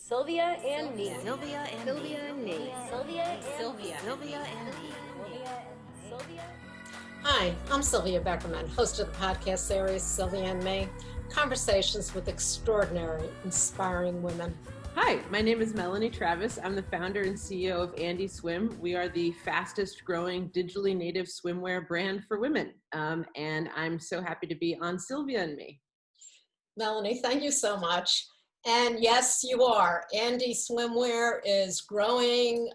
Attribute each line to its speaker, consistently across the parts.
Speaker 1: Sylvia and me.
Speaker 2: Sylvia and
Speaker 1: Sylvia
Speaker 2: me.
Speaker 1: and me. Sylvia and
Speaker 2: Sylvia. Sylvia and me.
Speaker 1: Sylvia and Sylvia.
Speaker 3: Hi, I'm Sylvia Beckerman, host of the podcast series Sylvia and Me, conversations with extraordinary, inspiring women.
Speaker 4: Hi, my name is Melanie Travis. I'm the founder and CEO of Andie Swim. We are the fastest growing digitally native swimwear brand for women. And I'm so happy to be on Sylvia and Me.
Speaker 3: Melanie, thank you so much. And yes, you are. Andie Swimwear is growing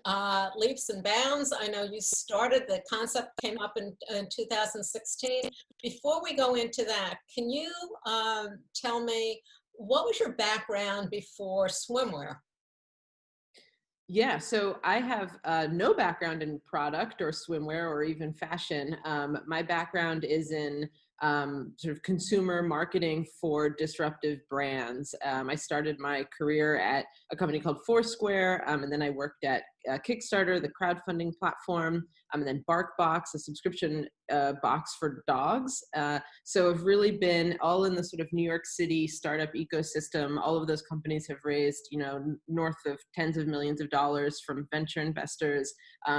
Speaker 3: leaps and bounds. I know you started, the concept came up in 2016. Before we go into that, can you tell me, what was your background before swimwear?
Speaker 4: Yeah, so I have no background in product or swimwear or even fashion. My background is in sort of consumer marketing for disruptive brands. I started my career at a company called Foursquare, and then I worked at Kickstarter, the crowdfunding platform, and then BarkBox, a subscription box for dogs. So I've really been all in the sort of New York City startup ecosystem. All of those companies have raised, north of tens of millions of dollars from venture investors.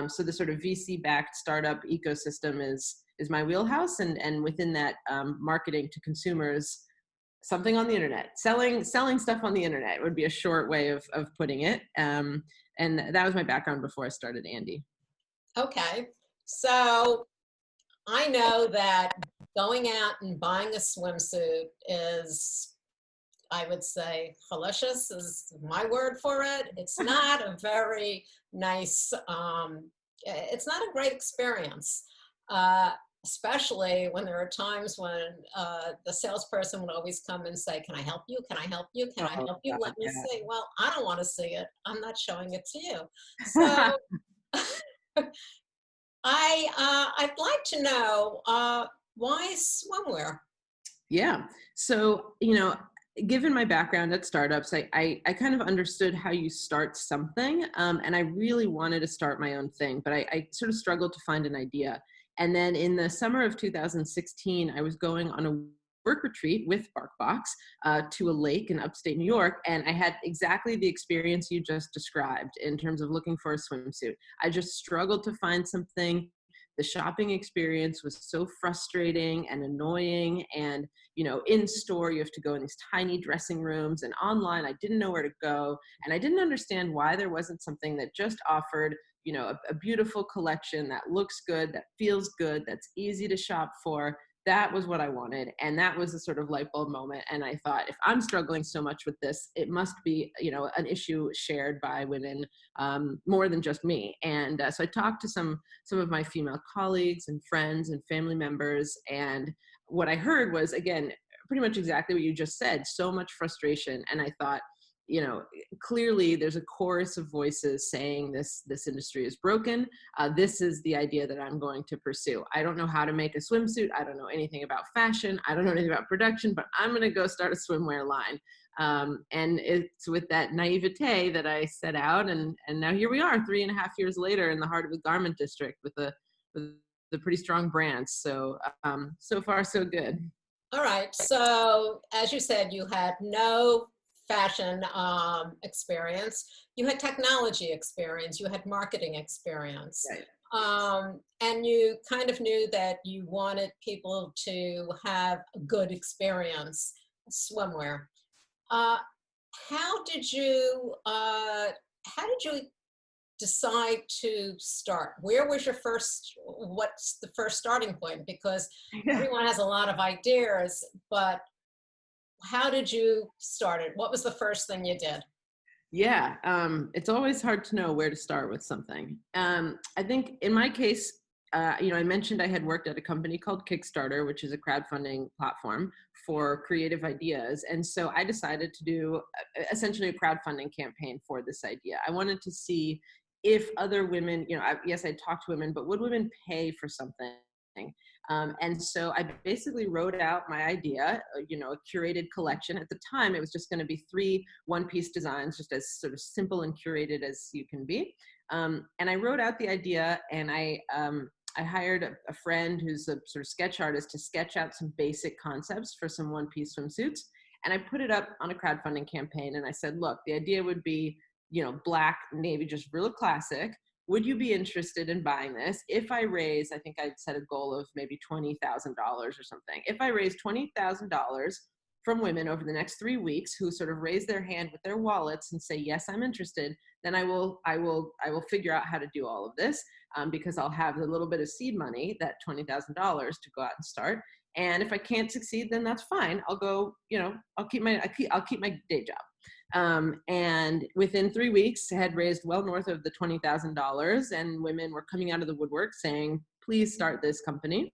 Speaker 4: So the sort of VC-backed startup ecosystem is my wheelhouse, and within that, marketing to consumers, something on the internet, selling stuff on the internet would be a short way of putting it. And that was my background before I started Andie.
Speaker 3: Okay, so I know that going out and buying a swimsuit is, I would say, fallacious is my word for it. It's not a very nice, it's not a great experience. Especially when there are times when the salesperson would always come and say, can I help you? Can I help you? Can I help you? Let me see. Well, I don't want to see it. I'm not showing it to you. So I'd like to know, why swimwear?
Speaker 4: Yeah. So, given my background at startups, I kind of understood how you start something. And I really wanted to start my own thing, but I sort of struggled to find an idea. And then in the summer of 2016, I was going on a work retreat with BarkBox to a lake in upstate New York. And I had exactly the experience you just described in terms of looking for a swimsuit. I just struggled to find something. The shopping experience was so frustrating and annoying. And, in store, you have to go in these tiny dressing rooms, and online, I didn't know where to go. And I didn't understand why there wasn't something that just offered, a beautiful collection that looks good, that feels good, that's easy to shop for. That was what I wanted. And that was a sort of light bulb moment. And I thought, if I'm struggling so much with this, it must be, an issue shared by women, more than just me. And so I talked to some of my female colleagues and friends and family members. And what I heard was, again, pretty much exactly what you just said, so much frustration. And I thought, clearly there's a chorus of voices saying this industry is broken. This is the idea that I'm going to pursue. I don't know how to make a swimsuit. I don't know anything about fashion. I don't know anything about production, but I'm going to go start a swimwear line. And it's with that naivete that I set out, and now here we are 3.5 years later in the heart of the garment district with a pretty strong brand. So so far so good.
Speaker 3: All right. So as you said, you had no fashion experience. You had technology experience. You had marketing experience.
Speaker 4: Right.
Speaker 3: And you kind of knew that you wanted people to have a good experience, swimwear. How did you decide to start? Where was your first, what's the first starting point? Because everyone has a lot of ideas, but how did you start it? What was the first thing you did?
Speaker 4: Yeah, it's always hard to know where to start with something. I think in my case, I mentioned I had worked at a company called Kickstarter, which is a crowdfunding platform for creative ideas. And so I decided to do essentially a crowdfunding campaign for this idea. I wanted to see if other women, yes, I talked to women, but would women pay for something? And so I basically wrote out my idea, a curated collection. At the time, it was just going to be 3 one-piece designs, just as sort of simple and curated as you can be. And I wrote out the idea, and I hired a friend who's a sort of sketch artist to sketch out some basic concepts for some one-piece swimsuits. And I put it up on a crowdfunding campaign, and I said, look, the idea would be, black, navy, just real classic. Would you be interested in buying this? If I raise, I think I'd set a goal of maybe $20,000 or something. If I raise $20,000 from women over the next 3 weeks who sort of raise their hand with their wallets and say, yes, I'm interested, then I will figure out how to do all of this, because I'll have a little bit of seed money, that $20,000, to go out and start. And if I can't succeed, then that's fine. I'll go, I'll keep my day job. And within 3 weeks, had raised well north of the $20,000, and women were coming out of the woodwork saying, please start this company.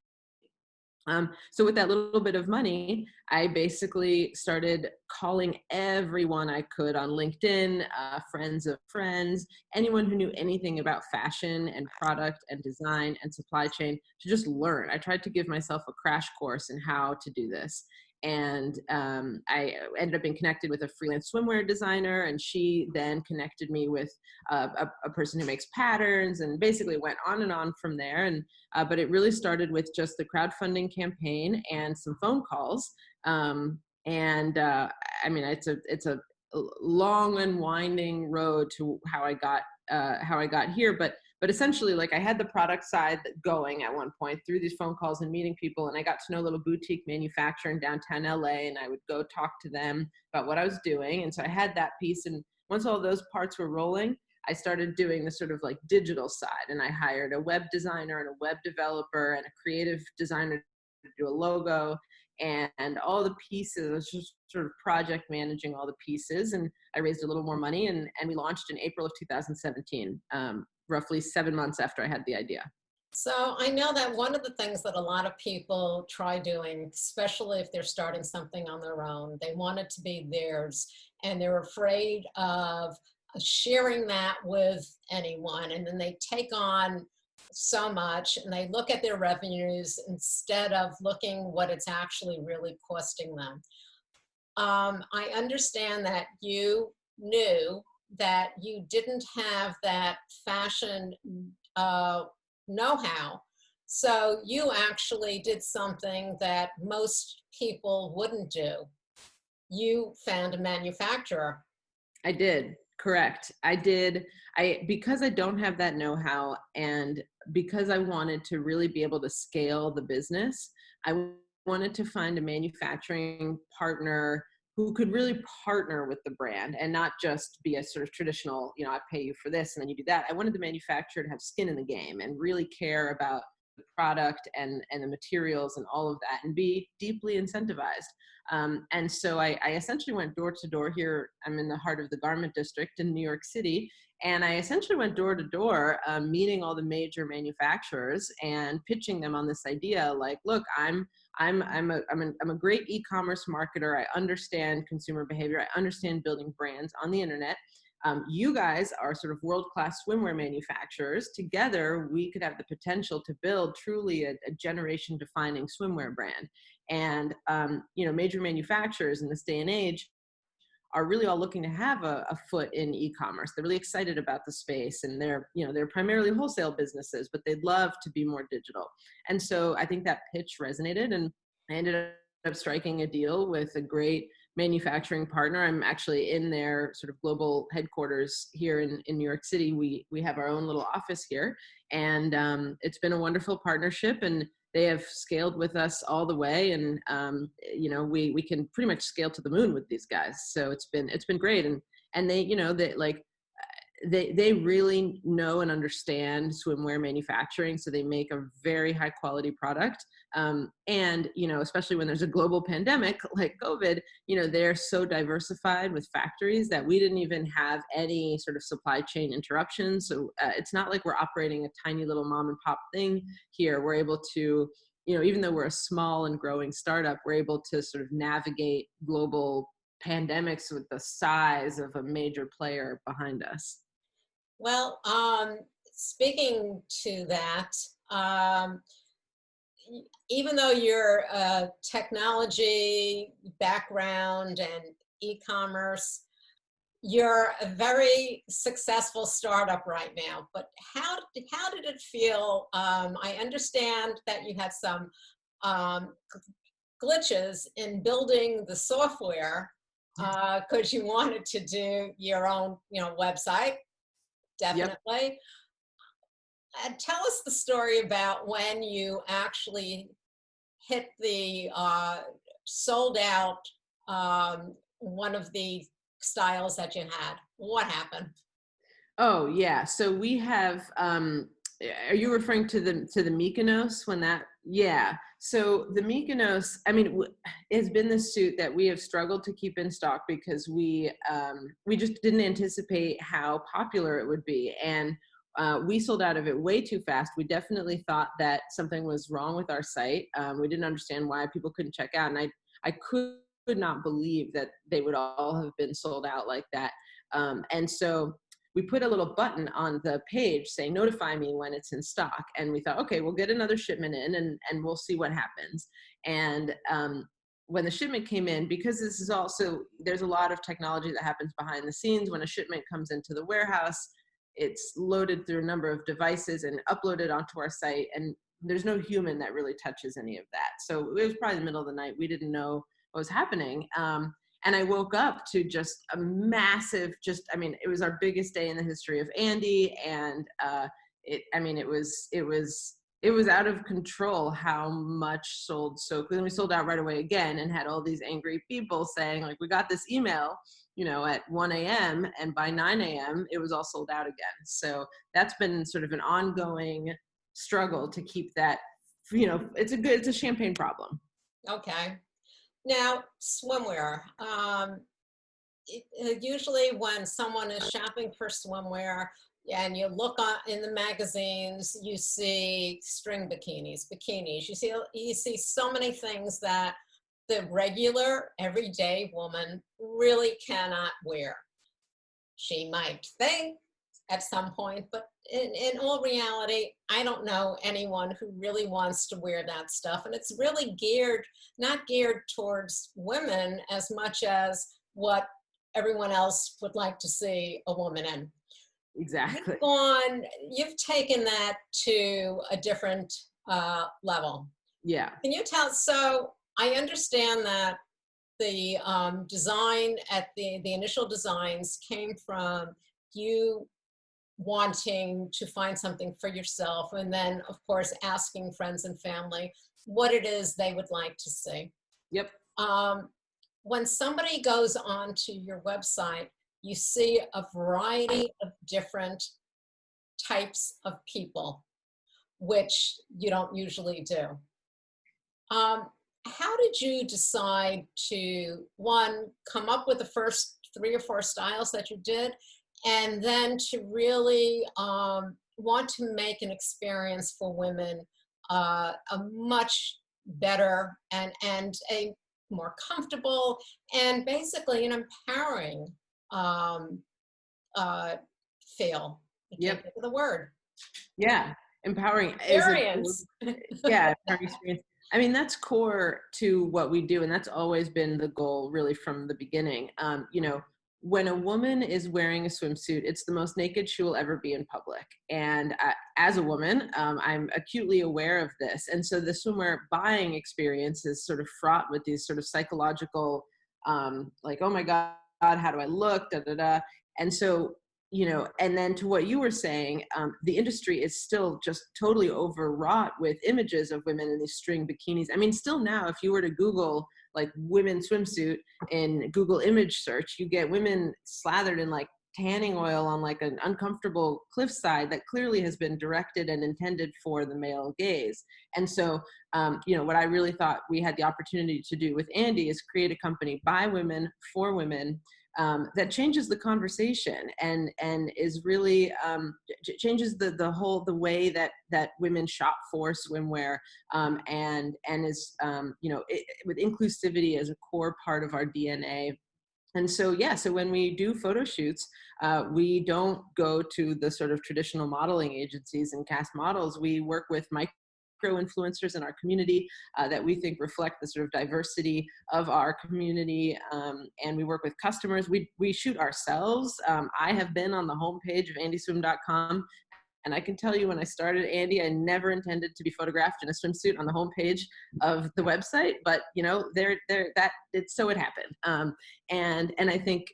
Speaker 4: So with that little bit of money, I basically started calling everyone I could on LinkedIn, friends of friends, anyone who knew anything about fashion and product and design and supply chain, to just learn. I tried to give myself a crash course in how to do this. And I ended up being connected with a freelance swimwear designer, and she then connected me with a person who makes patterns, and basically went on and on from there. And but it really started with just the crowdfunding campaign and some phone calls. I mean, it's a long and winding road to how I got here, but essentially, like, I had the product side going at one point through these phone calls and meeting people, and I got to know a little boutique manufacturer in downtown LA, and I would go talk to them about what I was doing. And so I had that piece, and once all those parts were rolling, I started doing the sort of like digital side, and I hired a web designer and a web developer and a creative designer to do a logo and all the pieces. I was just sort of project managing all the pieces, and I raised a little more money, and we launched in April of 2017. Roughly 7 months after I had the idea.
Speaker 3: So I know that one of the things that a lot of people try doing, especially if they're starting something on their own, they want it to be theirs, and they're afraid of sharing that with anyone. And then they take on so much, and they look at their revenues instead of looking what it's actually really costing them. I understand that you knew that you didn't have that fashion know-how. So you actually did something that most people wouldn't do. You found a manufacturer.
Speaker 4: I did, correct. Because I don't have that know-how, and because I wanted to really be able to scale the business, I wanted to find a manufacturing partner who could really partner with the brand and not just be a sort of traditional, I pay you for this and then you do that. I wanted the manufacturer to have skin in the game and really care about the product and the materials and all of that, and be deeply incentivized. And so I essentially went door to door here. I'm in the heart of the garment district in New York City. And I essentially went door to door, meeting all the major manufacturers and pitching them on this idea. Like, look, I'm a great e-commerce marketer. I understand consumer behavior. I understand building brands on the internet. You guys are sort of world-class swimwear manufacturers. Together, we could have the potential to build truly a generation-defining swimwear brand. And major manufacturers in this day and age are really all looking to have a foot in e-commerce. They're really excited about the space, and they're primarily wholesale businesses, but they'd love to be more digital. And so I think that pitch resonated, and I ended up striking a deal with a great manufacturing partner. I'm actually in their sort of global headquarters here in New York City. We have our own little office here, and it's been a wonderful partnership, and they have scaled with us all the way. And we can pretty much scale to the moon with these guys. So it's been great. And they really know and understand swimwear manufacturing. So they make a very high quality product. And especially when there's a global pandemic like COVID, they're so diversified with factories that we didn't even have any sort of supply chain interruptions. So it's not like we're operating a tiny little mom and pop thing here. We're able to, even though we're a small and growing startup, we're able to sort of navigate global pandemics with the size of a major player behind us.
Speaker 3: Well, speaking to that, even though you're a technology background and e-commerce, you're a very successful startup right now. But how did it feel? I understand that you had some glitches in building the software because you wanted to do your own, website,
Speaker 4: Yep.
Speaker 3: definitely. Tell us the story about when you actually hit the sold out one of the styles that you had. What happened?
Speaker 4: Oh yeah. So we have are you referring to the Mykonos when that yeah. So the Mykonos, I mean, has been the suit that we have struggled to keep in stock because we just didn't anticipate how popular it would be. And we sold out of it way too fast. We definitely thought that something was wrong with our site. We didn't understand why people couldn't check out. And I could not believe that they would all have been sold out like that. And so we put a little button on the page saying, notify me when it's in stock. And we thought, okay, we'll get another shipment in and we'll see what happens. And when the shipment came in, because this is also, there's a lot of technology that happens behind the scenes. When a shipment comes into the warehouse, it's loaded through a number of devices and uploaded onto our site. And there's no human that really touches any of that. So it was probably the middle of the night. We didn't know what was happening. And I woke up to just a massive, it was our biggest day in the history of Andie. And it was out of control how much sold so quickly. We sold out right away again and had all these angry people saying, like, we got this email, at 1 a.m. and by 9 a.m. it was all sold out again. So that's been sort of an ongoing struggle to keep that, it's a champagne problem.
Speaker 3: Okay. Now, swimwear. Usually when someone is shopping for swimwear and you look in the magazines, you see string bikinis. You see so many things that the regular, everyday woman really cannot wear. She might think at some point, but in all reality, I don't know anyone who really wants to wear that stuff. And it's really not geared towards women as much as what everyone else would like to see a woman in.
Speaker 4: Exactly.
Speaker 3: You've taken that to a different level.
Speaker 4: Yeah.
Speaker 3: Can you tell, so I understand that the design the initial designs came from you wanting to find something for yourself, and then of course asking friends and family what it is they would like to see.
Speaker 4: Yep.
Speaker 3: When somebody goes onto your website, you see a variety of different types of people, which you don't usually do. How did you decide to, one, come up with the first 3 or 4 styles that you did, and then to really want to make an experience for women a much better and a more comfortable and basically an empowering feel? I can't think of the word.
Speaker 4: Yeah, empowering
Speaker 3: Experience.
Speaker 4: Yeah, empowering experience. I mean, that's core to what we do, and that's always been the goal, really, from the beginning. When a woman is wearing a swimsuit, it's the most naked she will ever be in public. And as a woman, I'm acutely aware of this. And so the swimwear buying experience is sort of fraught with these sort of psychological, like, oh my God, how do I look? Da, da, da. And so, and then to what you were saying, the industry is still just totally overwrought with images of women in these string bikinis. I mean, still now, if you were to Google like women swimsuit in Google image search, you get women slathered in like tanning oil on like an uncomfortable cliffside that clearly has been directed and intended for the male gaze. And so, what I really thought we had the opportunity to do with Andie is create a company by women for women that changes the conversation and is really changes the way that women shop for swimwear and is with inclusivity as a core part of our DNA. And so, so when we do photo shoots, we don't go to the sort of traditional modeling agencies and cast models. We work with micro influencers in our community that we think reflect the sort of diversity of our community, and we work with customers. We shoot ourselves. I have been on the homepage of andieswim.com And I can tell you, when I started Andie, I never intended to be photographed in a swimsuit on the homepage of the website, but so it happened. And I think,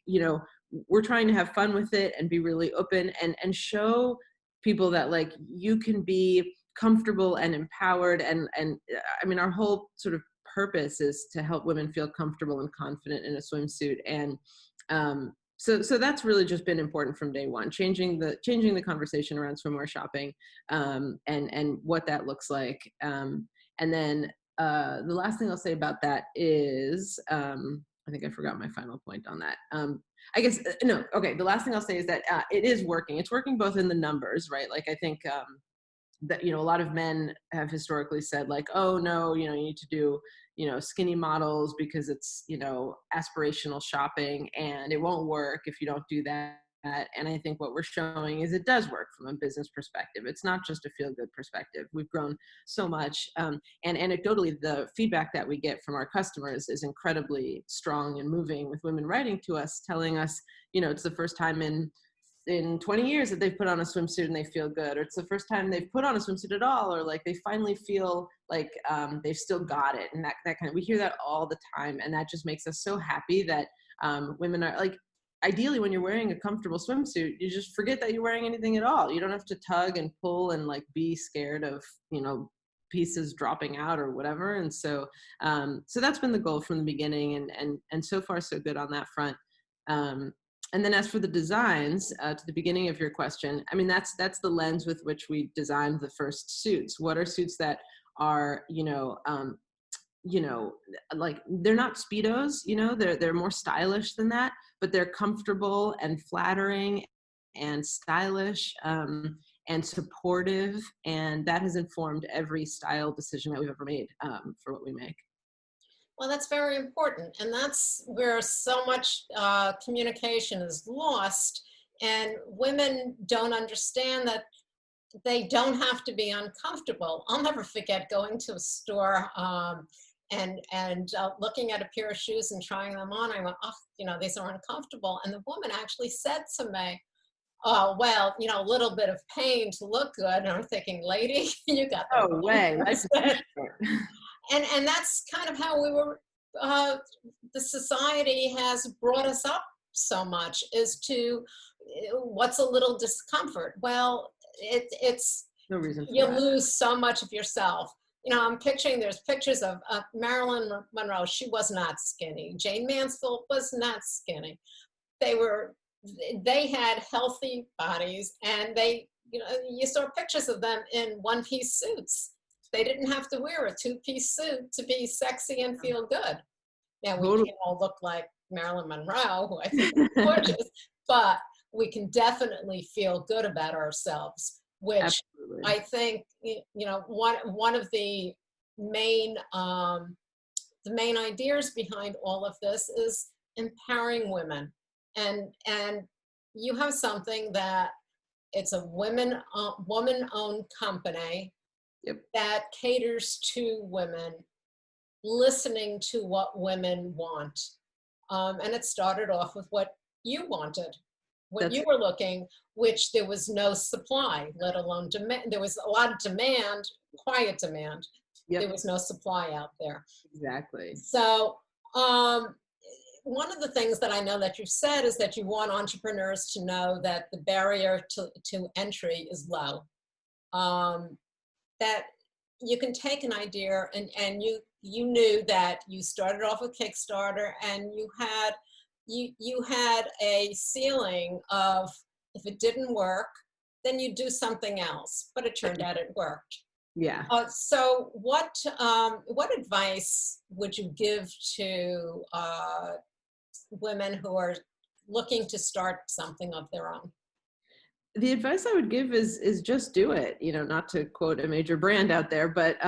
Speaker 4: we're trying to have fun with it and be really open and show people that, like, you can be comfortable and empowered. And I mean, our whole sort of purpose is to help women feel comfortable and confident in a swimsuit. And so that's really just been important from day one, changing the conversation around swimwear shopping, and what that looks like. And then the last thing I'll say about that is, I think I forgot my final point on that. I guess, no, okay. The last thing I'll say is that it is working. It's working both in the numbers, right? Like, I think that, a lot of men have historically said, like, oh no, you need to do, skinny models because it's, aspirational shopping, and it won't work if you don't do that. And I think what we're showing is it does work from a business perspective. It's not just a feel-good perspective. We've grown so much. And anecdotally, the feedback that we get from our customers is incredibly strong and moving, with women writing to us, telling us, it's the first time in 20 years that they've put on a swimsuit and they feel good, or it's the first time they've put on a swimsuit at all, or like they finally feel like they've still got it. And that kind of, we hear that all the time. And that just makes us so happy that women are like, ideally, when you're wearing a comfortable swimsuit, you just forget that you're wearing anything at all. You don't have to tug and pull and like be scared of, pieces dropping out or whatever. And so that's been the goal from the beginning, and so far so good on that front. And then as for the designs, to the beginning of your question, I mean, that's the lens with which we designed the first suits. What are suits that are, like, they're not Speedos, they're more stylish than that, but they're comfortable and flattering and stylish, and supportive. And that has informed every style decision that we've ever made for what we make.
Speaker 3: Well, that's very important. And that's where so much communication is lost. And women don't understand that they don't have to be uncomfortable. I'll never forget going to a store and looking at a pair of shoes and trying them on. I went, oh, these are uncomfortable. And the woman actually said to me, oh, well, a little bit of pain to look good. And I'm thinking, lady, you got that.
Speaker 4: No way.
Speaker 3: And that's kind of how we were, the society has brought us up so much, is to what's a little discomfort. Well, it's
Speaker 4: no reason for
Speaker 3: you
Speaker 4: that.
Speaker 3: lose so much of yourself. I'm picturing, there's pictures of Marilyn Monroe. She was not skinny. Jane Mansfield was not skinny. They had healthy bodies, and you saw pictures of them in one-piece suits. They didn't have to wear a two-piece suit to be sexy and feel good. Now, we can't all look like Marilyn Monroe, who I think is gorgeous, but we can definitely feel good about ourselves, which absolutely. I think, one of the main ideas behind all of this is empowering women. And you have something that it's a woman-owned company. Yep. That caters to women, listening to what women want. And it started off with what you wanted, what you were looking, which there was no supply, let alone demand. There was a lot of demand, quiet demand. Yep. There was no supply out there.
Speaker 4: Exactly.
Speaker 3: So one of the things that I know that you've said is that you want entrepreneurs to know that the barrier to entry is low. That you can take an idea, and you knew that you started off with Kickstarter, and you had a ceiling of, if it didn't work, then you do something else, but it turned out it worked.
Speaker 4: Yeah.
Speaker 3: So what advice would you give to women who are looking to start something of their own?
Speaker 4: The advice I would give is just do it, not to quote a major brand out there, but,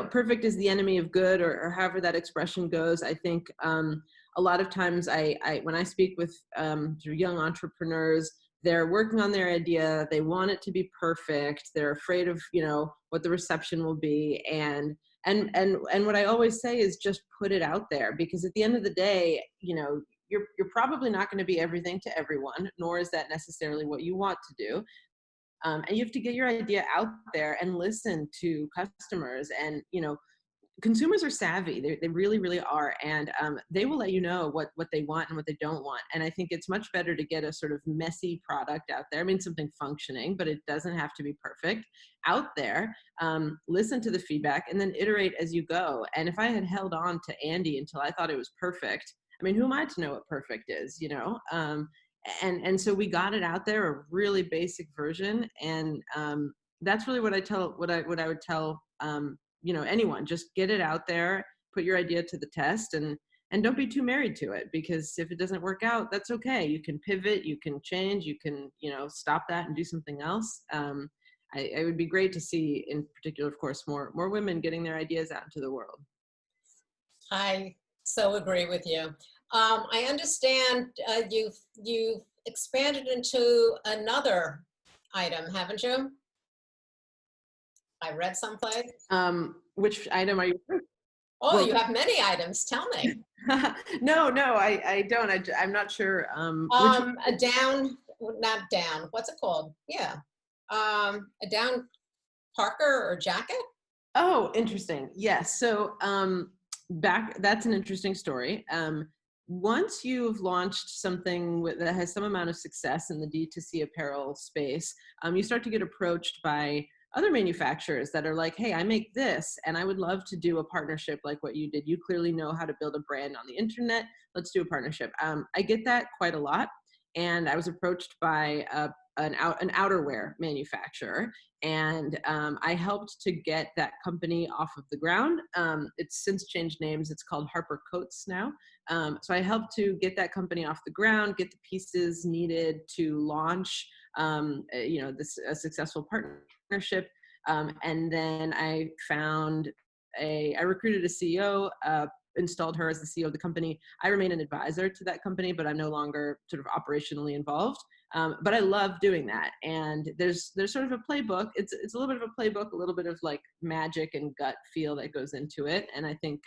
Speaker 4: perfect is the enemy of good, or however that expression goes. I think a lot of times when I speak with young entrepreneurs, they're working on their idea. They want it to be perfect. They're afraid of, what the reception will be. And what I always say is just put it out there, because at the end of the day, you're probably not going to be everything to everyone, nor is that necessarily what you want to do. And you have to get your idea out there and listen to customers. And, consumers are savvy. They really, really are. And they will let you know what they want and what they don't want. And I think it's much better to get a sort of messy product out there. I mean, something functioning, but it doesn't have to be perfect out there. Listen to the feedback and then iterate as you go. And if I had held on to Andie until I thought it was perfect, I mean, who am I to know what perfect is, and so we got it out there, a really basic version. And that's really what I would tell, anyone. Just get it out there, put your idea to the test, and don't be too married to it, because if it doesn't work out, that's okay. You can pivot, you can change, you can, stop that and do something else. It would be great to see, in particular, of course, more women getting their ideas out into the world.
Speaker 3: I so agree with you. I understand you've expanded into another item, haven't you? I read someplace.
Speaker 4: Which item are you?
Speaker 3: Oh,
Speaker 4: Well,
Speaker 3: you have many items. Tell me.
Speaker 4: No, I don't. I'm not sure.
Speaker 3: A down, not down. What's it called? Yeah. A down parker or jacket.
Speaker 4: Oh, interesting. Yes. So that's an interesting story. Once you've launched something that has some amount of success in the D2C apparel space, you start to get approached by other manufacturers that are like, hey, I make this and I would love to do a partnership like what you did. You clearly know how to build a brand on the internet. Let's do a partnership. I get that quite a lot. And I was approached by an outerwear manufacturer, and I helped to get that company off of the ground. It's since changed names. It's called Harper Coats now. So I helped to get that company off the ground, get the pieces needed to launch, a successful partnership. And then I recruited a CEO, installed her as the CEO of the company. I remain an advisor to that company, but I'm no longer sort of operationally involved. But I love doing that. And there's sort of a playbook. It's a little bit of a playbook, a little bit of like magic and gut feel that goes into it. And I think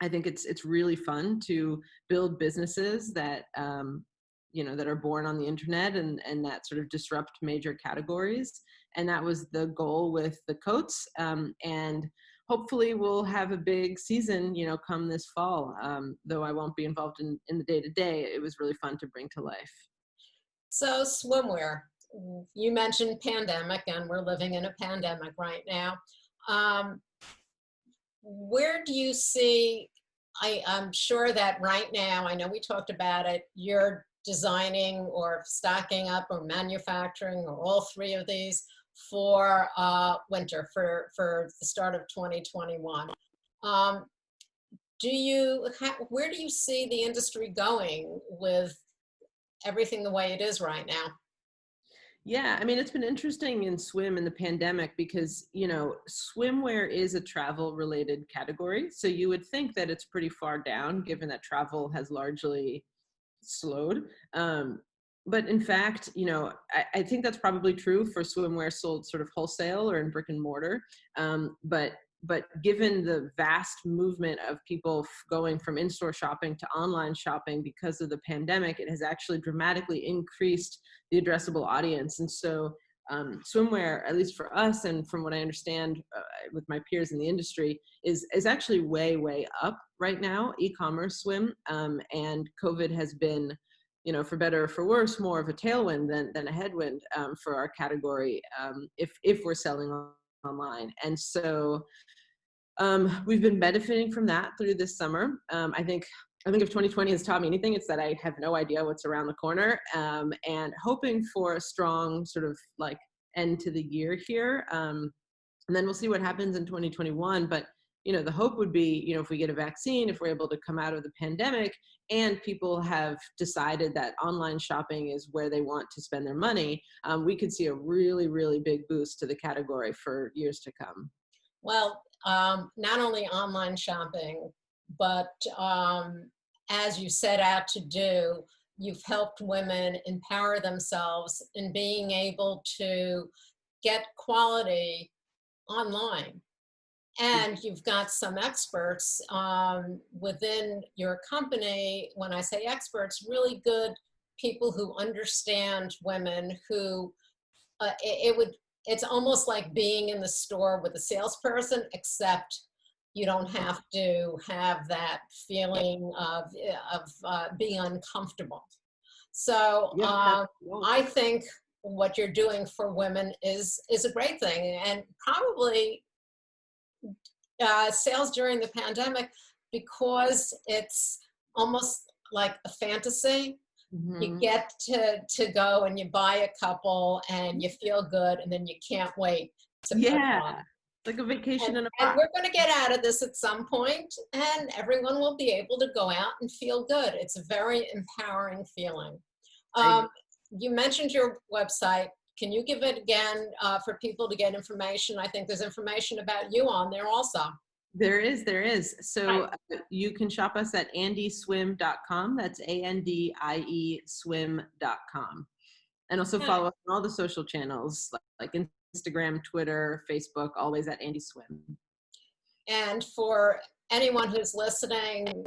Speaker 4: it's really fun to build businesses that that are born on the internet and that sort of disrupt major categories. And that was the goal with the coats. And hopefully we'll have a big season, come this fall. Though I won't be involved in the day-to-day, it was really fun to bring to life.
Speaker 3: So swimwear, you mentioned pandemic, and we're living in a pandemic right now. Where do you see, I'm sure that right now, I know we talked about it, you're designing or stocking up or manufacturing or all three of these for winter, for the start of 2021. Where do you see the industry going with everything the way it is right now?
Speaker 4: Yeah, I mean, it's been interesting in swim in the pandemic because, swimwear is a travel related category. So you would think that it's pretty far down given that travel has largely slowed. But in fact, I think that's probably true for swimwear sold sort of wholesale or in brick and mortar. But given the vast movement of people going from in-store shopping to online shopping because of the pandemic, it has actually dramatically increased the addressable audience. And so swimwear, at least for us, and from what I understand with my peers in the industry, is actually way, way up right now, e-commerce swim. And COVID has been, for better or for worse, more of a tailwind than a headwind for our category if we're selling online. And so we've been benefiting from that through this summer. I think if 2020 has taught me anything, it's that I have no idea what's around the corner, and hoping for a strong sort of like end to the year here. And then we'll see what happens in 2021. But, the hope would be, if we get a vaccine, if we're able to come out of the pandemic and people have decided that online shopping is where they want to spend their money, we could see a really, really big boost to the category for years to come.
Speaker 3: Well, not only online shopping, but as you set out to do, you've helped women empower themselves in being able to get quality online. And you've got some experts within your company. When I say experts, really good people who understand women, who it's almost like being in the store with a salesperson, except you don't have to have that feeling of being uncomfortable. So I think what you're doing for women is a great thing, and probably sales during the pandemic, because it's almost like a fantasy. You get to go and you buy a couple and you feel good, and then you can't wait to put it on.
Speaker 4: Like a vacation in a box.
Speaker 3: And we're going to get out of this at some point, and everyone will be able to go out and feel good. It's a very empowering feeling. You mentioned your website. Can you give it again for people to get information? I think there's information about you on there also.
Speaker 4: There is. So you can shop us at andieswim.com. That's ANDIE swim.com. And also follow us on all the social channels like Instagram, Twitter, Facebook, always at Andie Swim.
Speaker 3: And for anyone who's listening,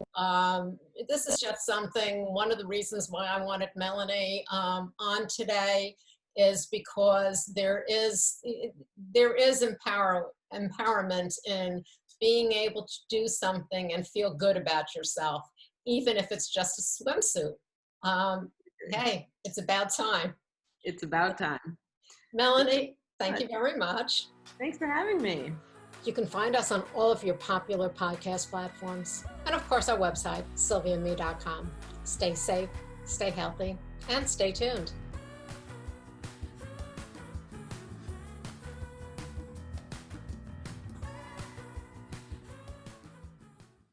Speaker 3: this is just something, one of the reasons why I wanted Melanie on today is because there is empowerment in being able to do something and feel good about yourself, even if it's just a swimsuit. Hey, it's about time.
Speaker 4: It's about time.
Speaker 3: Melanie, thank you very much.
Speaker 4: Thanks for having me.
Speaker 3: You can find us on all of your popular podcast platforms. And of course, our website, sylviame.com. Stay safe, stay healthy, and stay tuned.